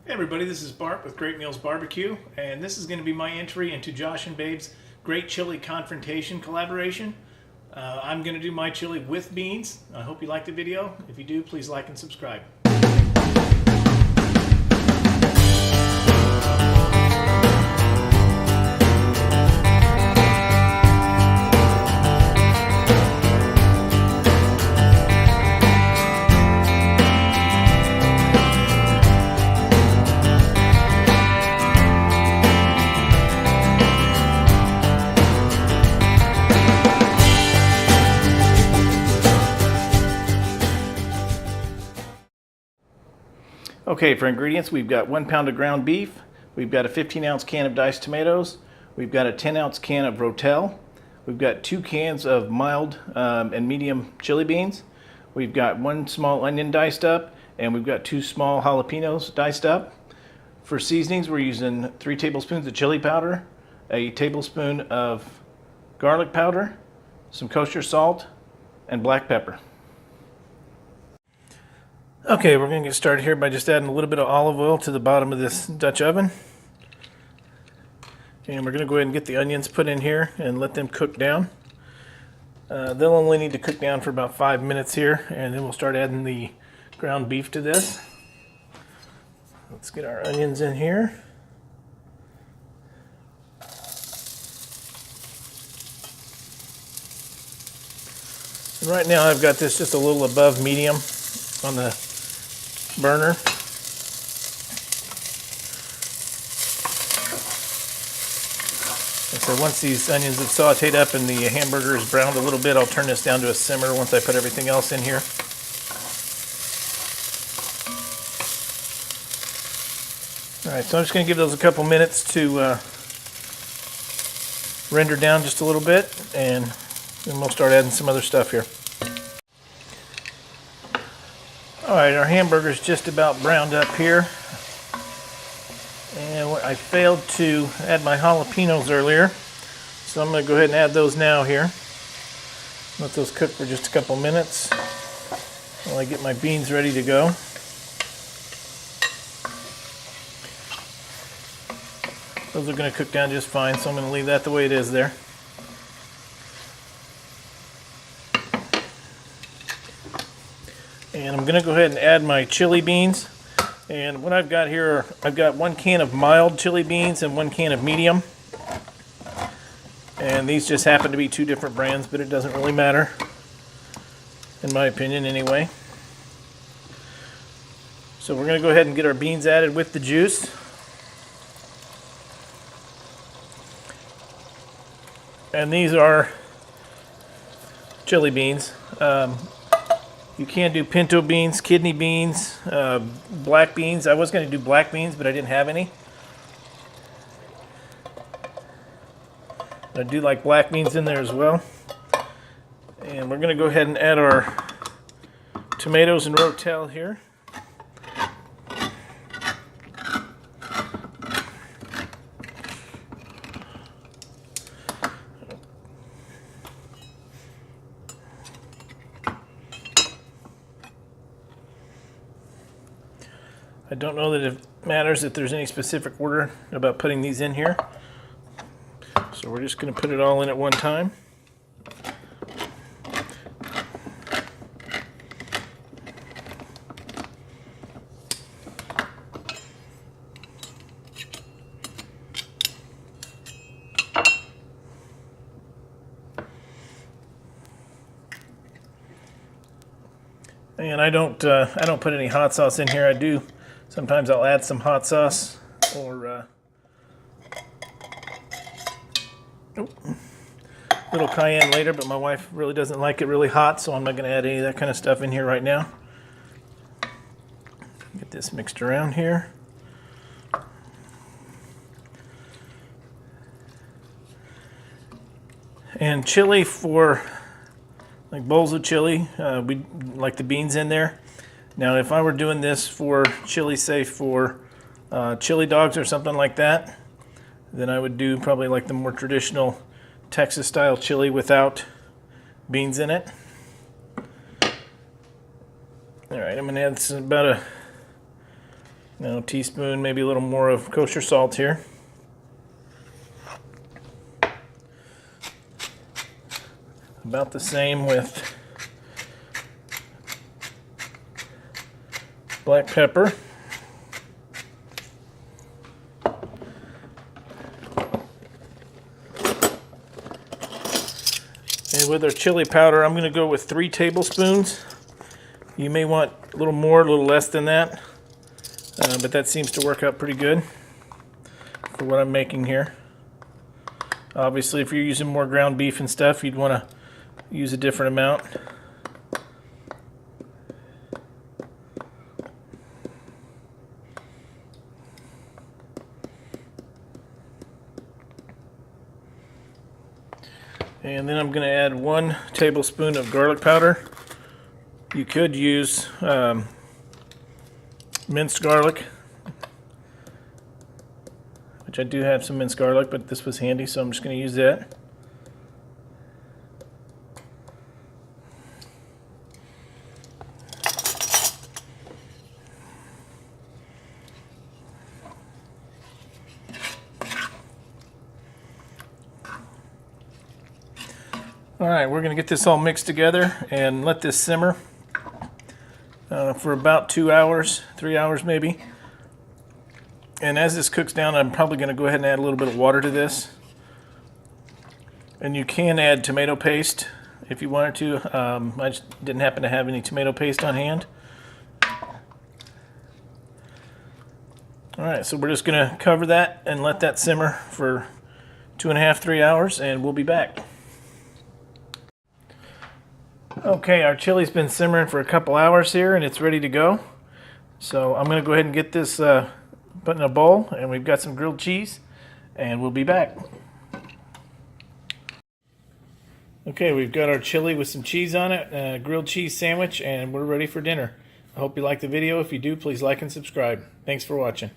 Hey everybody, this is Bart with Great Meals Barbecue, and this is going to be my entry into Josh and Babe's Great Chili Confrontation collaboration. I'm going to do my chili with beans. I hope you like the video. If you do, please like and subscribe. Okay, for ingredients, we've got 1 pound of ground beef, we've got a 15-ounce can of diced tomatoes, we've got a 10-ounce can of Rotel, we've got 2 cans of mild and medium chili beans, we've got 1 small onion diced up, and we've got 2 small jalapenos diced up. For seasonings, we're using 3 tablespoons of chili powder, a tablespoon of garlic powder, some kosher salt, and black pepper. Okay, we're going to get started here by just adding a little bit of olive oil to the bottom of this Dutch oven. And we're going to go ahead and get the onions put in here and let them cook down. They'll only need to cook down for about 5 minutes here, and then we'll start adding the ground beef to this. Let's get our onions in here. And right now I've got this just a little above medium on the burner. And so once these onions have sauteed up and the hamburger is browned a little bit, I'll turn this down to a simmer once I put everything else in here. Alright, so I'm just going to give those a couple minutes to render down just a little bit, and then we'll start adding some other stuff here. Alright, our hamburger's just about browned up here. And I failed to add my jalapenos earlier, so I'm going to go ahead and add those now here. Let those cook for just a couple minutes while I get my beans ready to go. Those are going to cook down just fine, so I'm going to leave that the way it is there. And I'm going to go ahead and add my chili beans. And what I've got here, I've got 1 can of mild chili beans and 1 can of medium. And these just happen to be 2 different brands, but it doesn't really matter, in my opinion anyway. So we're going to go ahead and get our beans added with the juice. And these are chili beans. You can do pinto beans, kidney beans, black beans. I was going to do black beans, but I didn't have any. I do like black beans in there as well. And we're going to go ahead and add our tomatoes and Rotel here. I don't know that it matters if there's any specific order about putting these in here. So we're just going to put it all in at one time. And I don't put any hot sauce in here. I do. Sometimes I'll add some hot sauce or little cayenne later, but my wife really doesn't like it really hot, so I'm not going to add any of that kind of stuff in here right now. Get this mixed around here. And chili, for like bowls of chili, we like the beans in there. Now, if I were doing this for chili, say for chili dogs or something like that, then I would do probably like the more traditional Texas style chili without beans in it. All right, I'm going to add about Now, a teaspoon, maybe a little more of kosher salt here. About the same with black pepper. And with our chili powder, I'm going to go with 3 tablespoons. You may want a little more, a little less than that, but that seems to work out pretty good for what I'm making here. Obviously, if you're using more ground beef and stuff, you'd want to use a different amount. And then I'm going to add 1 tablespoon of garlic powder. You could use minced garlic, which I do have some minced garlic, but this was handy, so I'm just going to use that. Alright, we're going to get this all mixed together and let this simmer for about 2 hours, 3 hours maybe. And as this cooks down, I'm probably going to go ahead and add a little bit of water to this. And you can add tomato paste if you wanted to. I just didn't happen to have any tomato paste on hand. Alright, so we're just going to cover that and let that simmer for 2.5, 3 hours, and we'll be back. Okay, our chili's been simmering for a couple hours here and it's ready to go. So I'm going to go ahead and get this put in a bowl, and we've got some grilled cheese, and we'll be back. Okay, we've got our chili with some cheese on it, a grilled cheese sandwich, and we're ready for dinner. I hope you liked the video. If you do, please like and subscribe. Thanks for watching.